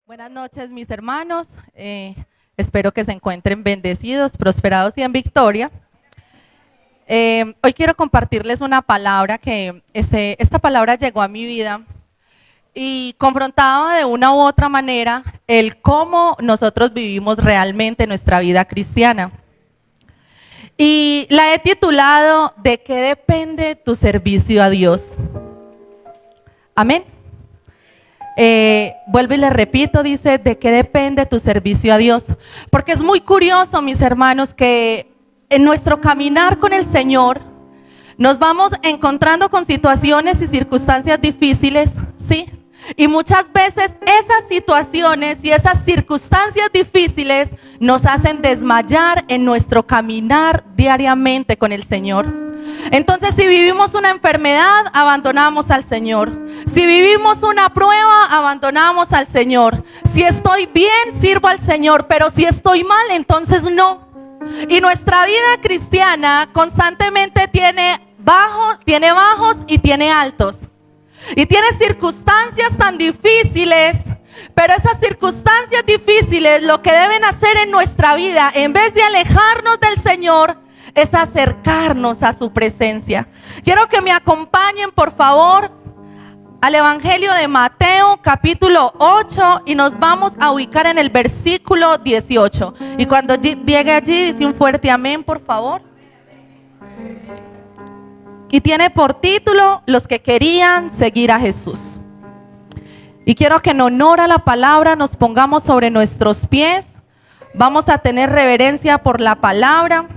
Buenas noches, mis hermanos. Espero que se encuentren bendecidos, prosperados y en victoria. Hoy quiero compartirles una palabra que esta palabra llegó a mi vida y confrontaba de una u otra manera el cómo nosotros vivimos realmente nuestra vida cristiana. Y la he titulado ¿De qué depende tu servicio a Dios? Amén. Vuelvo y le repito, dice, ¿de qué depende tu servicio a Dios? Porque es muy curioso, mis hermanos, que en nuestro caminar con el Señor nos vamos encontrando con situaciones y circunstancias difíciles, ¿sí? Y muchas veces esas situaciones y esas circunstancias difíciles nos hacen desmayar en nuestro caminar diariamente con el Señor. Entonces, si vivimos una enfermedad, abandonamos al Señor. Si vivimos una prueba, abandonamos al Señor. Si estoy bien, sirvo al Señor, pero si estoy mal, entonces no. Y nuestra vida cristiana constantemente tiene bajos y tiene altos. Y tiene circunstancias tan difíciles, pero esas circunstancias difíciles lo que deben hacer en nuestra vida, en vez de alejarnos del Señor, es acercarnos a su presencia. Quiero que me acompañen, por favor, al Evangelio de Mateo, capítulo 8, y nos vamos a ubicar en el versículo 18. Y cuando llegue allí, dice un fuerte amén, por favor. Y tiene por título, Los que querían seguir a Jesús. Y quiero que en honor a la palabra nos pongamos sobre nuestros pies. Vamos a tener reverencia por la palabra.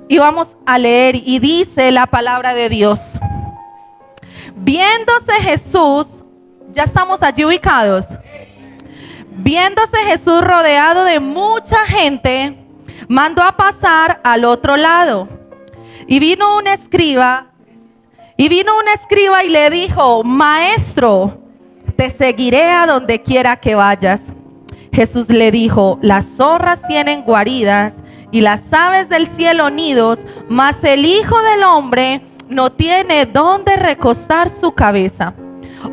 Y vamos a leer, y dice la palabra de Dios. Viéndose Jesús, ya estamos allí ubicados. Viéndose Jesús rodeado de mucha gente, mandó a pasar al otro lado. Y vino un escriba y le dijo: Maestro, te seguiré a donde quiera que vayas. Jesús le dijo: Las zorras tienen guaridas y las aves del cielo nidos, mas el Hijo del Hombre no tiene dónde recostar su cabeza.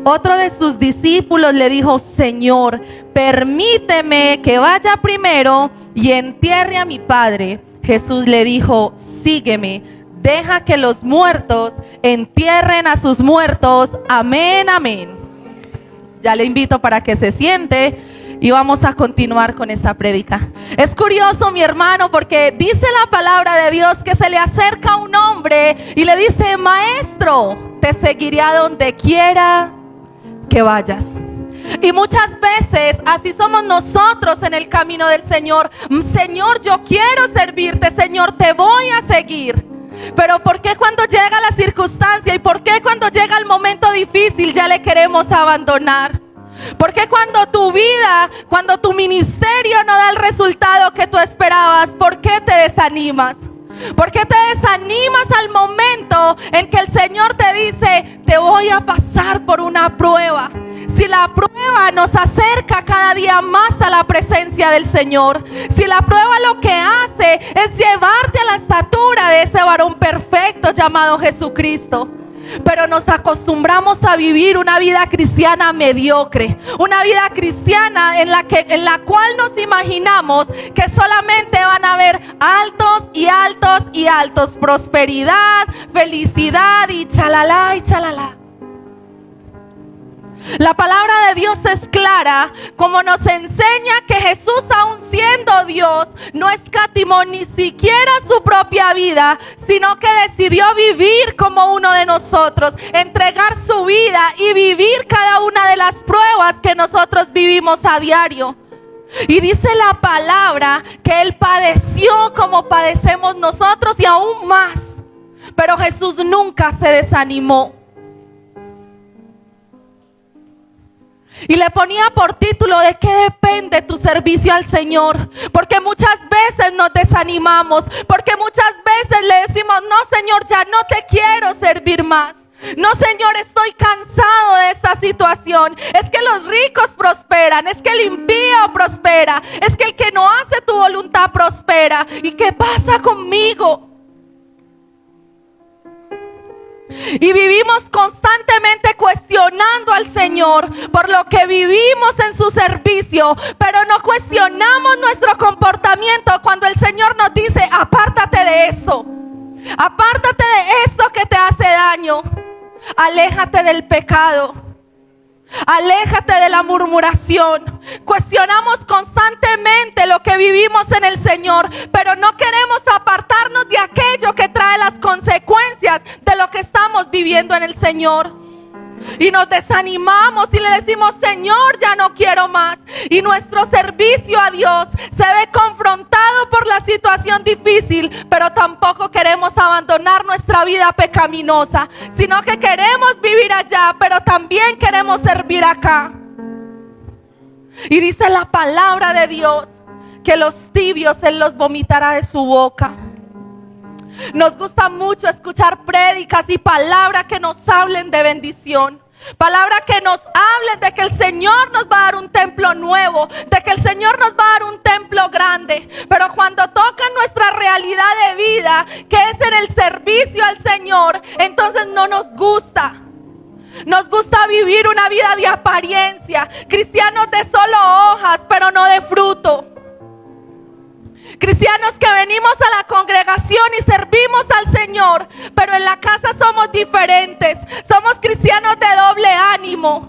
Otro de sus discípulos le dijo: Señor, permíteme que vaya primero y entierre a mi padre. Jesús le dijo: Sígueme. Deja que los muertos entierren a sus muertos. Amén, amén. Ya le invito para que se siente y vamos a continuar con esa prédica. Es curioso, mi hermano, porque dice la palabra de Dios que se le acerca un hombre y le dice: Maestro, te seguiré a donde quiera que vayas. Y muchas veces así somos nosotros en el camino del Señor. Señor, yo quiero servirte. Señor, te voy a seguir. Pero ¿por qué cuando llega la circunstancia y por qué cuando llega el momento difícil ya le queremos abandonar? ¿Por qué cuando tu vida, cuando tu ministerio no da el resultado que tú esperabas, por qué te desanimas? ¿Por qué te desanimas al momento en que el Señor te dice: te voy a pasar por una prueba? Si la prueba nos acerca cada día más a la presencia del Señor, si la prueba lo que hace es llevarte a la estatura de ese varón perfecto llamado Jesucristo. Pero nos acostumbramos a vivir una vida cristiana mediocre, una vida cristiana en la cual nos imaginamos que solamente van a haber altos y altos y altos, prosperidad, felicidad y chalala y chalala. La palabra de Dios es clara, como nos enseña que Jesús, aun siendo Dios, no escatimó ni siquiera su propia vida, sino que decidió vivir como uno de nosotros, entregar su vida y vivir cada una de las pruebas que nosotros vivimos a diario. Y dice la palabra que Él padeció como padecemos nosotros y aún más, pero Jesús nunca se desanimó. Y le ponía por título: ¿de qué depende tu servicio al Señor? Porque muchas veces nos desanimamos, porque muchas veces le decimos: no, Señor, ya no te quiero servir más. No, Señor, estoy cansado de esta situación. Es que los ricos prosperan, es que el impío prospera, es que el que no hace tu voluntad prospera. ¿Y qué pasa conmigo? Y vivimos constantemente cuestionando al Señor por lo que vivimos en su servicio, pero no cuestionamos nuestro comportamiento cuando el Señor nos dice: apártate de eso, apártate de eso que te hace daño, aléjate del pecado, aléjate de la murmuración. Cuestionamos constantemente lo que vivimos en el Señor, pero no queremos apartarnos de aquello que trae las consecuencias de lo que estamos viviendo en el Señor. Y nos desanimamos y le decimos: Señor, ya no quiero más. Y nuestro servicio a Dios se ve confrontado por la situación difícil, pero tampoco queremos abandonar nuestra vida pecaminosa, sino que queremos vivir allá, pero también queremos servir acá. Y dice la palabra de Dios que los tibios Él los vomitará de su boca. Nos gusta mucho escuchar prédicas y palabras que nos hablen de bendición. Palabras que nos hablen de que el Señor nos va a dar un templo nuevo, de que el Señor nos va a dar un templo grande. Pero cuando toca nuestra realidad de vida, que es en el servicio al Señor, entonces no nos gusta. Nos gusta vivir una vida de apariencia, cristianos de solo hojas, pero no de fruto. Cristianos que venimos a la congregación y servimos al Señor, pero en la casa somos diferentes. Somos cristianos de doble ánimo.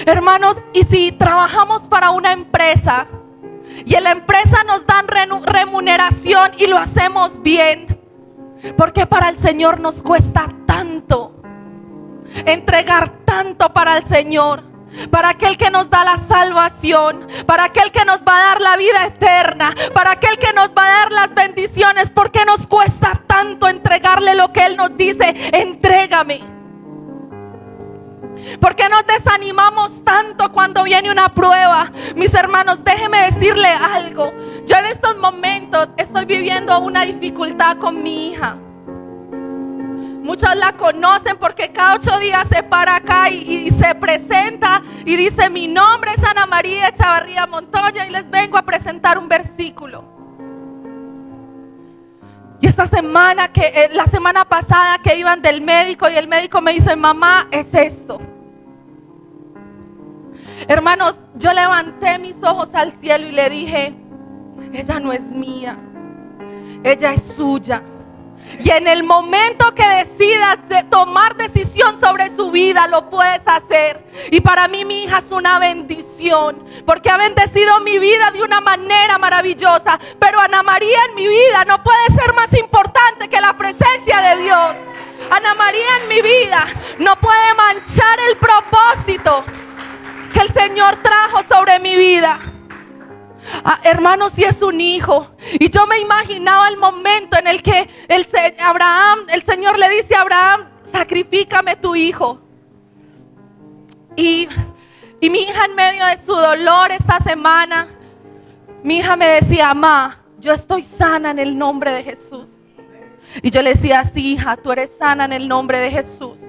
Hermanos, y si trabajamos para una empresa y en la empresa nos dan remuneración y lo hacemos bien, porque para el Señor nos cuesta tanto entregar tanto para el Señor, para aquel que nos da la salvación, para aquel que nos va a dar la vida eterna, para aquel que nos va a dar las bendiciones. ¿Por qué nos cuesta tanto entregarle lo que Él nos dice? Entrégame. ¿Por qué nos desanimamos tanto cuando viene una prueba? Mis hermanos, déjeme decirle algo. Yo en estos momentos estoy viviendo una dificultad con mi hija. Muchos la conocen porque cada 8 días se para acá y se presenta y dice: mi nombre es Ana María Chavarría Montoya y les vengo a presentar un versículo. Y esta semana, la semana pasada que iban del médico y el médico me dice: mamá, es esto. Hermanos, yo levanté mis ojos al cielo y le dije: ella no es mía, ella es suya. Y en el momento que decidas tomar decisión sobre su vida, lo puedes hacer. Y para mí mi hija es una bendición, porque ha bendecido mi vida de una manera maravillosa. Pero Ana María en mi vida no puede ser más importante que la presencia de Dios. Ana María en mi vida no puede manchar el propósito que el Señor trajo sobre mi vida. Hermanos, si es un hijo. Y yo me imaginaba el momento en el que el Señor le dice a Abraham: sacrifícame tu hijo. Y mi hija, en medio de su dolor esta semana, mi hija me decía: mamá, yo estoy sana en el nombre de Jesús. Y yo le decía: sí, hija, tú eres sana en el nombre de Jesús.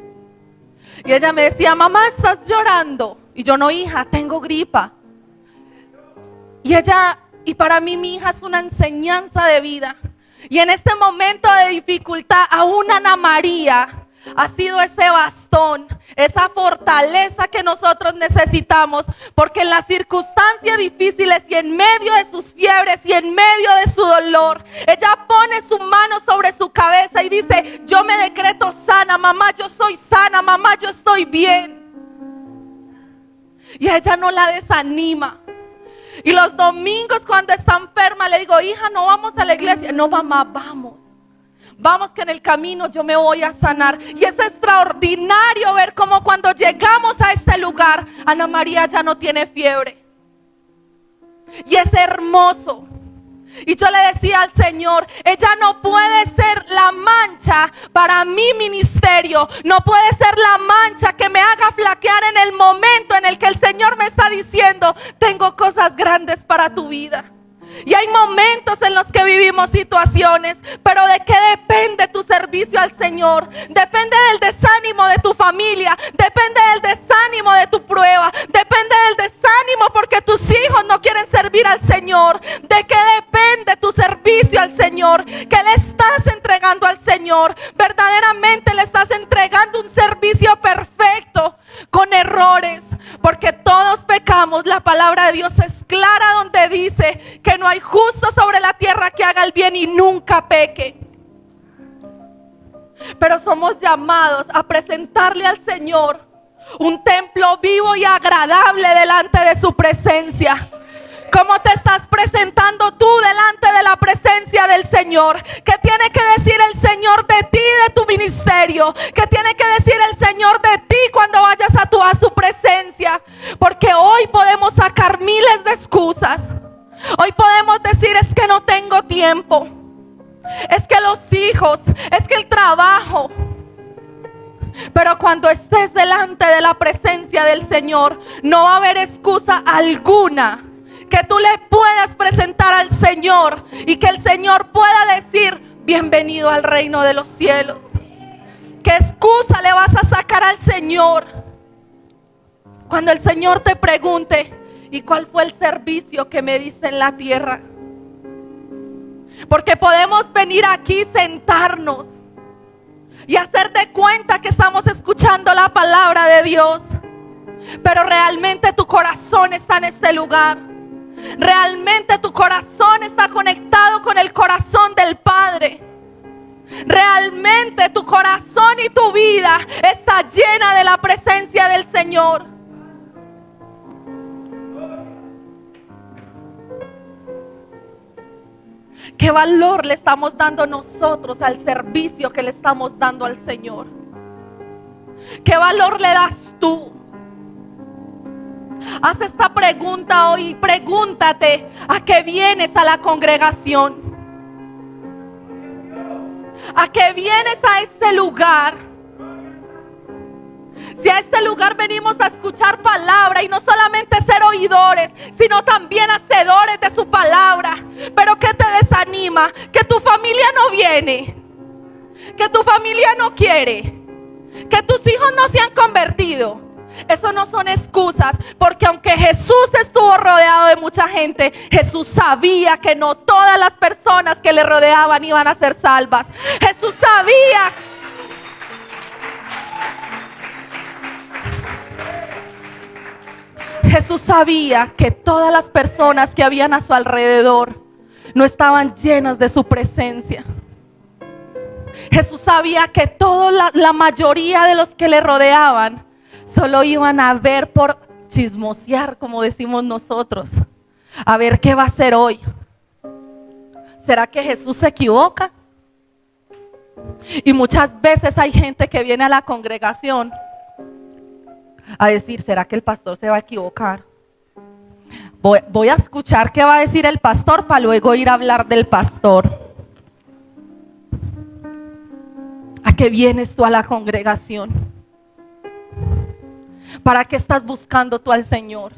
Y ella me decía: mamá, ¿estás llorando? Y yo: no, hija, tengo gripa. Y para mí mi hija es una enseñanza de vida. Y en este momento de dificultad, aún Ana María ha sido ese bastón, esa fortaleza que nosotros necesitamos. Porque en las circunstancias difíciles y en medio de sus fiebres y en medio de su dolor, ella pone su mano sobre su cabeza y dice: yo me decreto sana, mamá, yo soy sana, mamá, yo estoy bien. Y a ella no la desanima. Y los domingos cuando está enferma le digo: hija, no vamos a la iglesia. No, mamá, vamos que en el camino yo me voy a sanar. Y es extraordinario ver cómo cuando llegamos a este lugar, Ana María ya no tiene fiebre. Y es hermoso. Y yo le decía al Señor: ella no puede ser la mancha para mi ministerio, no puede ser la mancha que me haga flaquear en el momento en el que el Señor me está diciendo: tengo cosas grandes para tu vida. Y hay momentos en los que vivimos situaciones, pero ¿de qué depende tu servicio al Señor? Depende del desánimo de tu familia, depende del desánimo de tu prueba, depende del desánimo porque tus hijos no quieren servir al Señor. ¿De qué depende tu servicio al Señor? ¿Qué le estás entregando al Señor? Verdaderamente le estás entregando un servicio perfecto, con errores, porque todos pecamos. La palabra de Dios es clara donde dice que no hay justo sobre la tierra que haga el bien y nunca peque. Pero somos llamados a presentarle al Señor un templo vivo y agradable delante de su presencia. ¿Cómo te estás presentando tú delante de la presencia del Señor? ¿Qué tiene que decir el Señor de ti, de tu ministerio? ¿Qué tiene que decir el Señor de ti cuando vayas a su presencia? Porque hoy podemos sacar miles de excusas. Hoy podemos decir: es que no tengo tiempo, es que los hijos, es que el trabajo. Pero cuando estés delante de la presencia del Señor, no va a haber excusa alguna que tú le puedas presentar al Señor y que el Señor pueda decir: bienvenido al reino de los cielos. ¿Qué excusa le vas a sacar al Señor cuando el Señor te pregunte: ¿y cuál fue el servicio que me diste en la tierra? Porque podemos venir aquí, sentarnos y hacer de cuenta que estamos escuchando la palabra de Dios, pero realmente tu corazón está en este lugar. Realmente tu corazón está conectado con el corazón del Padre. Realmente tu corazón y tu vida está llena de la presencia del Señor. ¿Qué valor le estamos dando nosotros al servicio que le estamos dando al Señor? ¿Qué valor le das tú? Haz esta pregunta hoy. Pregúntate: ¿a qué vienes a la congregación? ¿A qué vienes a este lugar? Si a este lugar venimos a escuchar palabra y no solamente ser oidores, sino también hacedores de su palabra. Pero ¿qué te desanima? Que tu familia no viene, que tu familia no quiere, que tus hijos no se han convertido. Eso no son excusas, porque aunque Jesús estuvo rodeado de mucha gente, Jesús sabía que no todas las personas que le rodeaban iban a ser salvas. Jesús sabía. Jesús sabía que todas las personas que habían a su alrededor no estaban llenas de su presencia. Jesús sabía que la mayoría de los que le rodeaban solo iban a ver por chismosear, como decimos nosotros, a ver qué va a hacer hoy. ¿Será que Jesús se equivoca? Y muchas veces hay gente que viene a la congregación a decir: ¿será que el pastor se va a equivocar? Voy a escuchar qué va a decir el pastor para luego ir a hablar del pastor. ¿A qué vienes tú a la congregación? ¿Para qué estás buscando tú al Señor?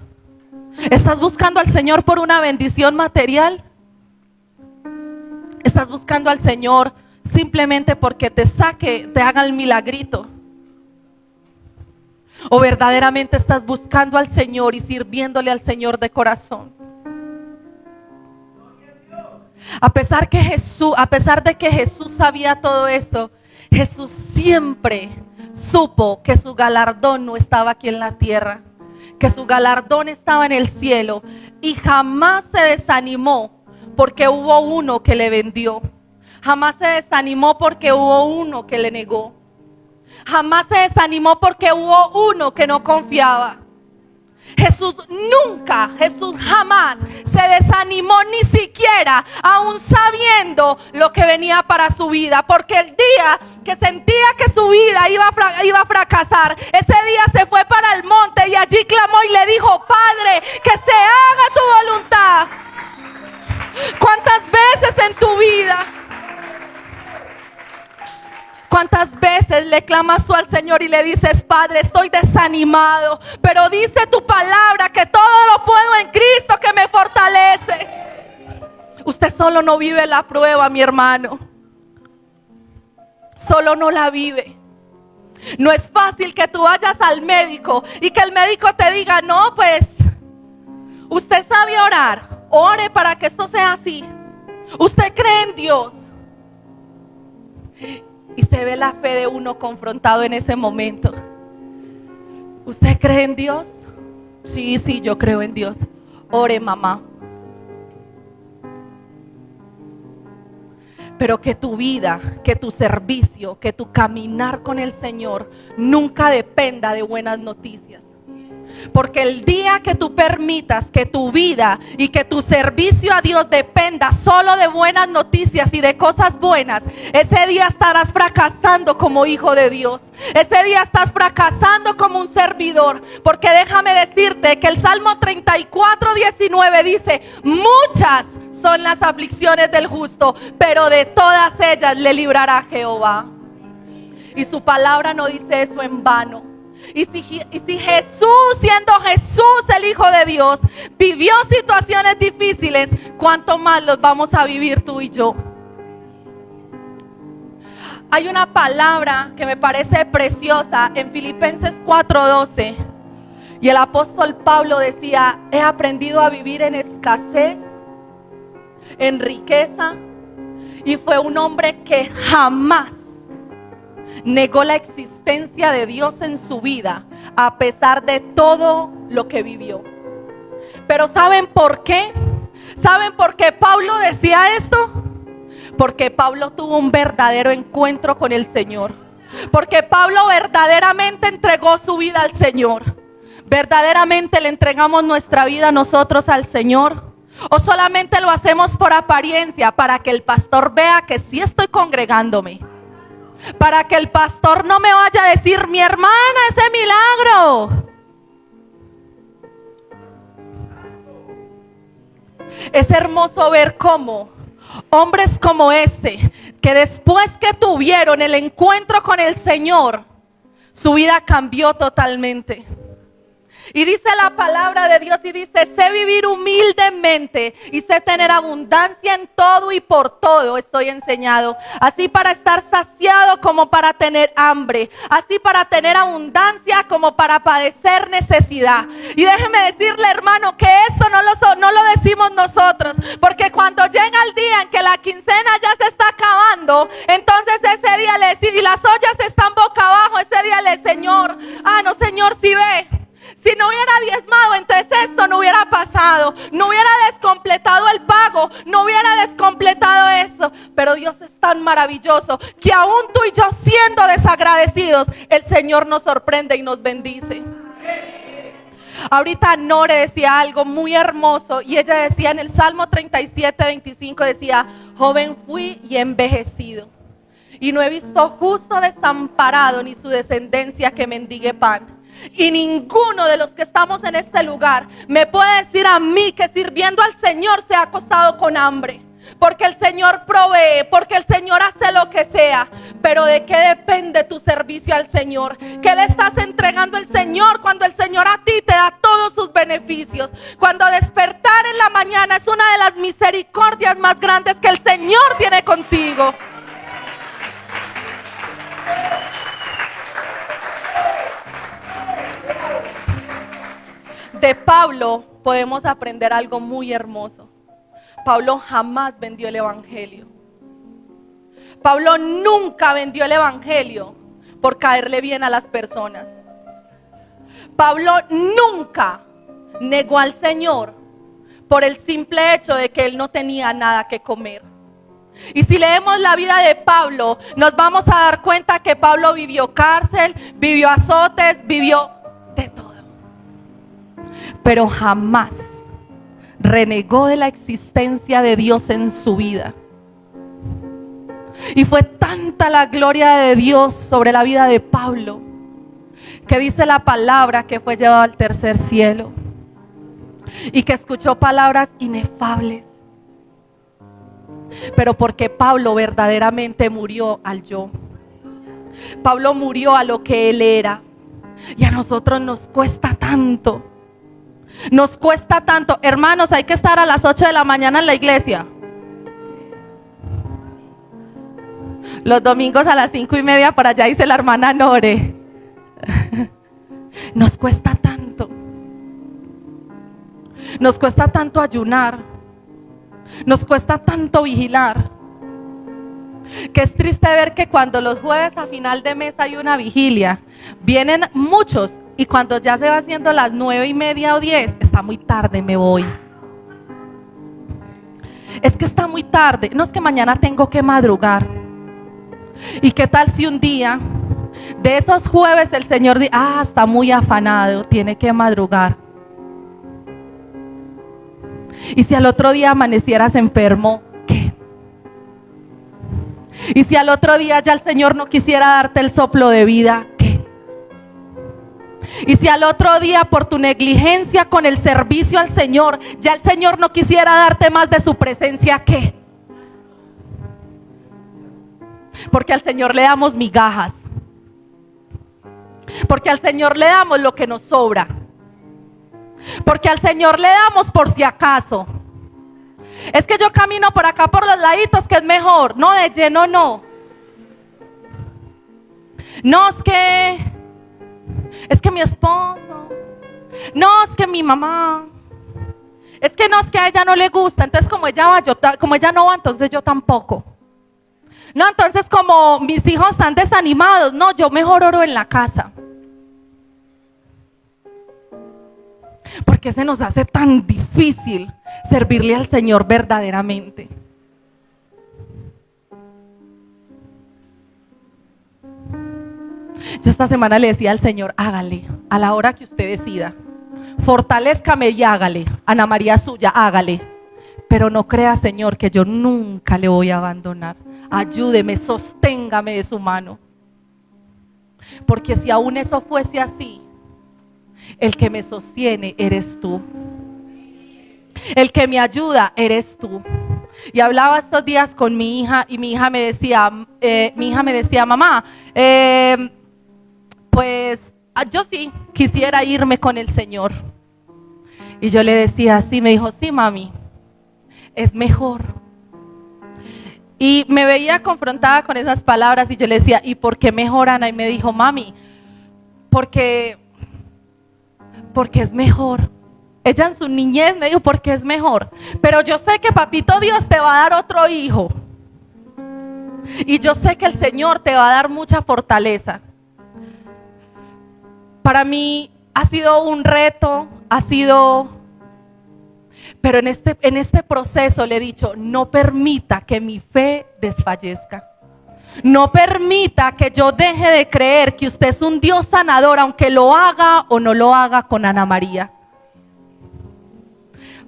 ¿Estás buscando al Señor por una bendición material? ¿Estás buscando al Señor simplemente porque te haga el milagrito? ¿O verdaderamente estás buscando al Señor y sirviéndole al Señor de corazón? A pesar de que Jesús sabía todo eso, Jesús siempre supo que su galardón no estaba aquí en la tierra, que su galardón estaba en el cielo, y jamás se desanimó porque hubo uno que le vendió. Jamás se desanimó porque hubo uno que le negó. Jamás se desanimó porque hubo uno que no confiaba. Jesús jamás se desanimó, ni siquiera aún sabiendo lo que venía para su vida, porque el día que sentía que su vida iba a fracasar, ese día se fue para el monte y allí clamó y le dijo: Padre, que se haga tu voluntad. ¿Cuántas veces en tu vida? ¿Cuántas veces le clamas tú al Señor y le dices: Padre, estoy desanimado, pero dice tu palabra que todo lo puedo en Cristo que me fortalece? Usted solo no vive la prueba, mi hermano. Solo no la vive. No es fácil que tú vayas al médico y que el médico te diga: no, pues Usted sabe orar, ore para que esto sea así. Usted cree en Dios. Y se ve la fe de uno confrontado en ese momento. ¿Usted cree en Dios? Sí, yo creo en Dios. Ore, mamá. Pero que tu vida, que tu servicio, que tu caminar con el Señor nunca dependa de buenas noticias. Porque el día que tú permitas que tu vida y que tu servicio a Dios dependa solo de buenas noticias y de cosas buenas, ese día estarás fracasando como hijo de Dios. Ese día estás fracasando como un servidor. Porque déjame decirte que el Salmo 34:19 dice: muchas son las aflicciones del justo, pero de todas ellas le librará Jehová. Y su palabra no dice eso en vano. Y si Jesús, siendo Jesús el Hijo de Dios, vivió situaciones difíciles, ¿cuánto más los vamos a vivir tú y yo? Hay una palabra que me parece preciosa en Filipenses 4:12. Y el apóstol Pablo decía: he aprendido a vivir en escasez, en riqueza. Y fue un hombre que jamás negó la existencia de Dios en su vida, a pesar de todo lo que vivió. Pero ¿saben por qué? ¿Saben por qué Pablo decía esto? Porque Pablo tuvo un verdadero encuentro con el Señor. Porque Pablo verdaderamente entregó su vida al Señor. ¿Verdaderamente le entregamos nuestra vida nosotros al Señor? ¿O solamente lo hacemos por apariencia, para que el pastor vea que sí estoy congregándome? Para que el pastor no me vaya a decir: mi hermana, ese milagro. Es hermoso ver cómo hombres como este, que después que tuvieron el encuentro con el Señor, su vida cambió totalmente. Y dice la palabra de Dios, y dice: sé vivir humildemente y sé tener abundancia en todo y por todo estoy enseñado. Así para estar saciado como para tener hambre. Así para tener abundancia como para padecer necesidad. Y déjeme decirle, hermano, que esto no lo decimos nosotros. Porque cuando llega el día en que la quincena ya se está acabando, entonces ese día le decimos, y las ollas están boca abajo, ese día le: Señor, no, Señor, si ve. Si no hubiera diezmado, entonces esto no hubiera pasado. No hubiera descompletado el pago. No hubiera descompletado eso. Pero Dios es tan maravilloso que aún tú y yo, siendo desagradecidos, el Señor nos sorprende y nos bendice. Ahorita Nore decía algo muy hermoso. Y ella decía en el Salmo 37:25, decía: joven fui y envejecido, y no he visto justo desamparado, ni su descendencia que mendigue pan. Y ninguno de los que estamos en este lugar me puede decir a mí que sirviendo al Señor se ha acostado con hambre. Porque el Señor provee, porque el Señor hace lo que sea. Pero ¿de qué depende tu servicio al Señor? ¿Qué le estás entregando al Señor cuando el Señor a ti te da todos sus beneficios? Cuando despertar en la mañana es una de las misericordias más grandes que el Señor tiene contigo. De Pablo podemos aprender algo muy hermoso. Pablo jamás vendió el evangelio. Pablo nunca vendió el evangelio por caerle bien a las personas. Pablo nunca negó al Señor por el simple hecho de que él no tenía nada que comer. Y si leemos la vida de Pablo, nos vamos a dar cuenta que Pablo vivió cárcel, vivió azotes, vivió de todo. Pero jamás renegó de la existencia de Dios en su vida. Y fue tanta la gloria de Dios sobre la vida de Pablo, que dice la palabra que fue llevado al tercer cielo y que escuchó palabras inefables. Pero porque Pablo verdaderamente murió al yo. Pablo murió a lo que él era. Y a nosotros nos cuesta tanto. Nos cuesta tanto. Hermanos, hay que estar a las 8 de la mañana en la iglesia. Los domingos a las 5:30 por allá dice la hermana Nore. Nos cuesta tanto. Nos cuesta tanto ayunar, nos cuesta tanto vigilar, que es triste ver que cuando los jueves a final de mes hay una vigilia, vienen muchos y cuando ya se va haciendo las 9:30 o 10, está muy tarde, me voy. Es que está muy tarde, no, es que mañana tengo que madrugar. ¿Y qué tal si un día de esos jueves el Señor dice, está muy afanado, tiene que madrugar? Y si al otro día amanecieras enfermo, ¿qué? Y si al otro día ya el Señor no quisiera darte el soplo de vida, ¿qué? Y si al otro día por tu negligencia con el servicio al Señor, ya el Señor no quisiera darte más de su presencia, ¿qué? Porque al Señor le damos migajas, porque al Señor le damos lo que nos sobra, porque al Señor le damos por si acaso. Es que yo camino por acá por los laditos que es mejor. No, de lleno no. No, es que mi esposo. No, es que mi mamá. Es que no, es que a ella no le gusta. Entonces como ella va, como ella no va, entonces yo tampoco. No, entonces como mis hijos están desanimados, no, yo mejor oro en la casa. ¿Por qué se nos hace tan difícil servirle al Señor verdaderamente? Yo esta semana le decía al Señor, hágale a la hora que usted decida, fortalézcame y hágale, Ana María suya, hágale, pero no crea, Señor, que yo nunca le voy a abandonar. Ayúdeme, sosténgame de su mano, porque si aún eso fuese así, el que me sostiene eres tú, el que me ayuda eres tú. Y hablaba estos días con mi hija y mi hija me decía, mamá, pues yo sí quisiera irme con el Señor. Y yo le decía, sí, me dijo, sí, mami, es mejor. Y me veía confrontada con esas palabras y yo le decía, ¿y por qué mejor, Ana? Y me dijo, mami, porque es mejor. Ella en su niñez me dijo, porque es mejor. Pero yo sé que papito Dios te va a dar otro hijo. Y yo sé que el Señor te va a dar mucha fortaleza. Para mí ha sido un reto, pero en este proceso le he dicho, no permita que mi fe desfallezca. No permita que yo deje de creer que usted es un Dios sanador, aunque lo haga o no lo haga con Ana María.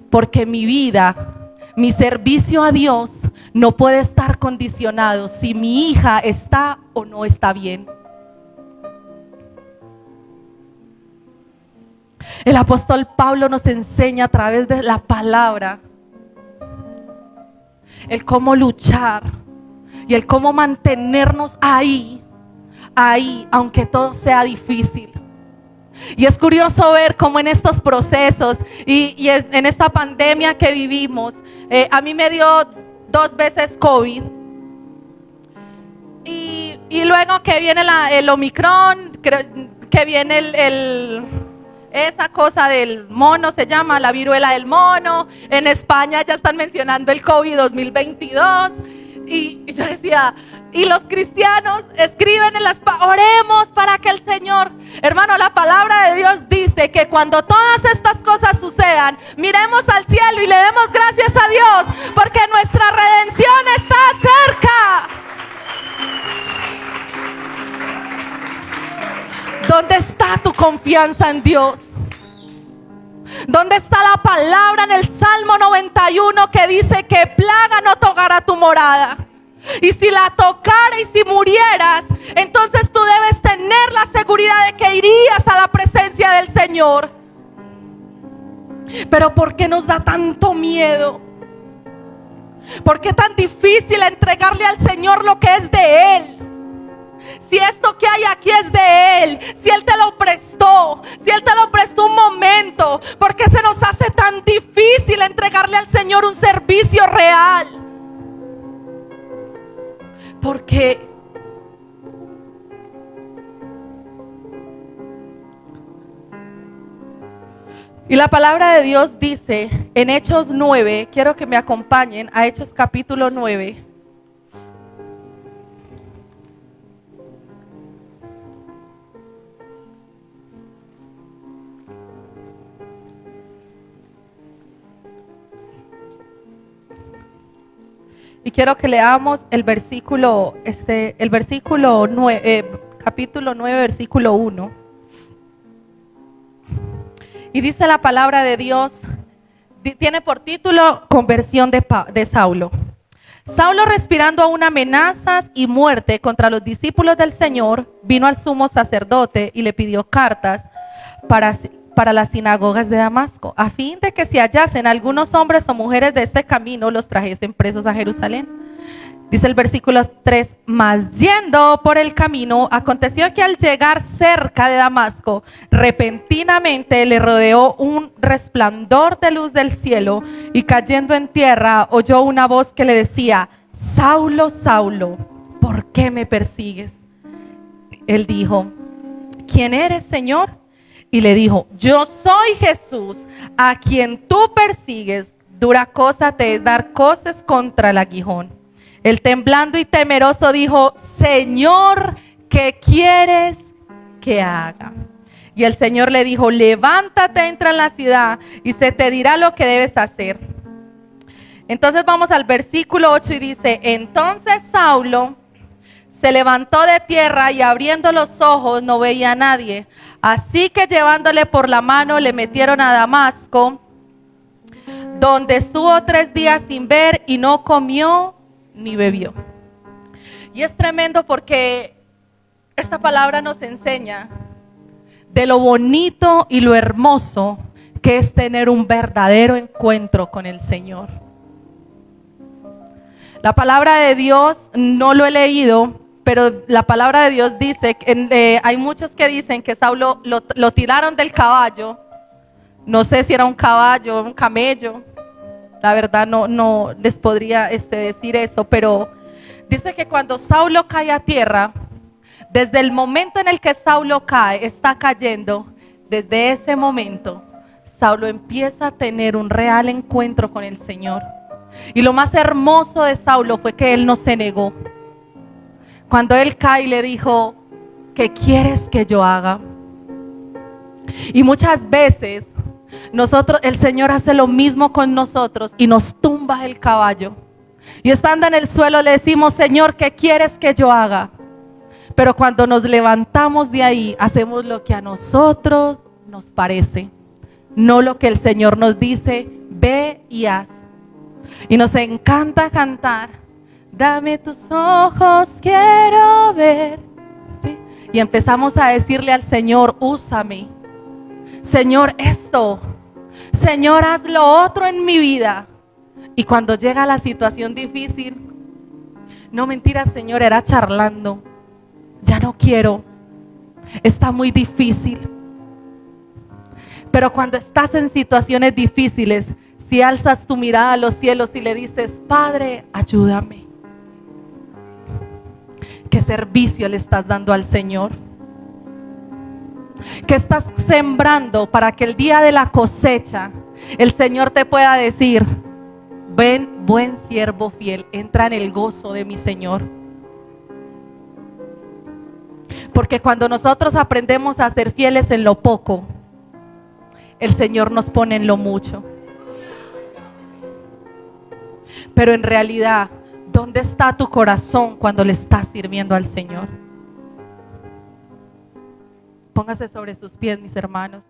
Porque mi vida, mi servicio a Dios no puede estar condicionado si mi hija está o no está bien. El apóstol Pablo nos enseña a través de la palabra el cómo luchar y el cómo mantenernos ahí, aunque todo sea difícil. Y es curioso ver cómo en estos procesos y en esta pandemia que vivimos, a mí me dio 2 veces COVID. Y luego que viene el Omicron, que viene esa cosa del mono, se llama la viruela del mono. En España ya están mencionando el COVID 2022. Y yo decía, y los cristianos escriben oremos para que el Señor, hermano, la palabra de Dios dice que cuando todas estas cosas sucedan, miremos al cielo y le demos gracias a Dios, porque nuestra redención está cerca. ¿Dónde está tu confianza en Dios? ¿Dónde está la palabra en el Salmo 91 que dice que plaga no tocará tu morada? Y si la tocara y si murieras, entonces tú debes tener la seguridad de que irías a la presencia del Señor. Pero ¿por qué nos da tanto miedo? ¿Por qué tan difícil entregarle al Señor lo que es de Él? Si esto que hay aquí es de Él, si Él te lo prestó, si Él te lo prestó un momento, ¿por qué se nos hace tan difícil entregarle al Señor un servicio real? Porque Y la palabra de Dios dice en Hechos 9, quiero que me acompañen a Hechos capítulo 9. Y quiero que leamos el versículo, capítulo 9, versículo 1. Y dice la palabra de Dios, tiene por título Conversión de Saulo. Saulo, respirando aún amenazas y muerte contra los discípulos del Señor, vino al sumo sacerdote y le pidió cartas para las sinagogas de Damasco, a fin de que si hallasen algunos hombres o mujeres de este camino, los trajesen presos a Jerusalén. Dice el versículo 3, mas yendo por el camino, aconteció que al llegar cerca de Damasco, repentinamente le rodeó un resplandor de luz del cielo, y cayendo en tierra, oyó una voz que le decía, Saulo, Saulo, ¿por qué me persigues? Él dijo, ¿quién eres, Señor? Y le dijo, yo soy Jesús, a quien tú persigues. Dura cosa te es dar coces contra el aguijón. Él, temblando y temeroso, dijo, Señor, ¿qué quieres que haga? Y el Señor le dijo, levántate, entra en la ciudad y se te dirá lo que debes hacer. Entonces vamos al versículo 8 y dice, entonces Saulo se levantó de tierra y abriendo los ojos no veía a nadie. Así que llevándole por la mano le metieron a Damasco, donde estuvo 3 días sin ver y no comió ni bebió. Y es tremendo porque esta palabra nos enseña de lo bonito y lo hermoso que es tener un verdadero encuentro con el Señor. La palabra de Dios no lo he leído, pero la palabra de Dios dice, hay muchos que dicen que Saulo lo tiraron del caballo. No sé si era un caballo, un camello. La verdad no les podría decir eso, pero dice que cuando Saulo cae a tierra, desde el momento en el que Saulo cae, está cayendo, desde ese momento, Saulo empieza a tener un real encuentro con el Señor. Y lo más hermoso de Saulo fue que él no se negó. Cuando él cae, le dijo, ¿qué quieres que yo haga? Y muchas veces el Señor hace lo mismo con nosotros y nos tumba del caballo. Y estando en el suelo le decimos, Señor, ¿qué quieres que yo haga? Pero cuando nos levantamos de ahí, hacemos lo que a nosotros nos parece, no lo que el Señor nos dice, ve y haz. Y nos encanta cantar, dame tus ojos, quiero ver. ¿Sí? Y empezamos a decirle al Señor, úsame. Señor, esto. Señor, haz lo otro en mi vida. Y cuando llega la situación difícil, no mentira, Señor, era charlando. Ya no quiero. Está muy difícil. Pero cuando estás en situaciones difíciles, si alzas tu mirada a los cielos y le dices, Padre, ayúdame. ¿Qué servicio le estás dando al Señor? ¿Qué estás sembrando para que el día de la cosecha el Señor te pueda decir, ven, buen siervo fiel, entra en el gozo de mi Señor? Porque cuando nosotros aprendemos a ser fieles en lo poco, el Señor nos pone en lo mucho. Pero en realidad, ¿dónde está tu corazón cuando le estás sirviendo al Señor? Póngase sobre sus pies, mis hermanos.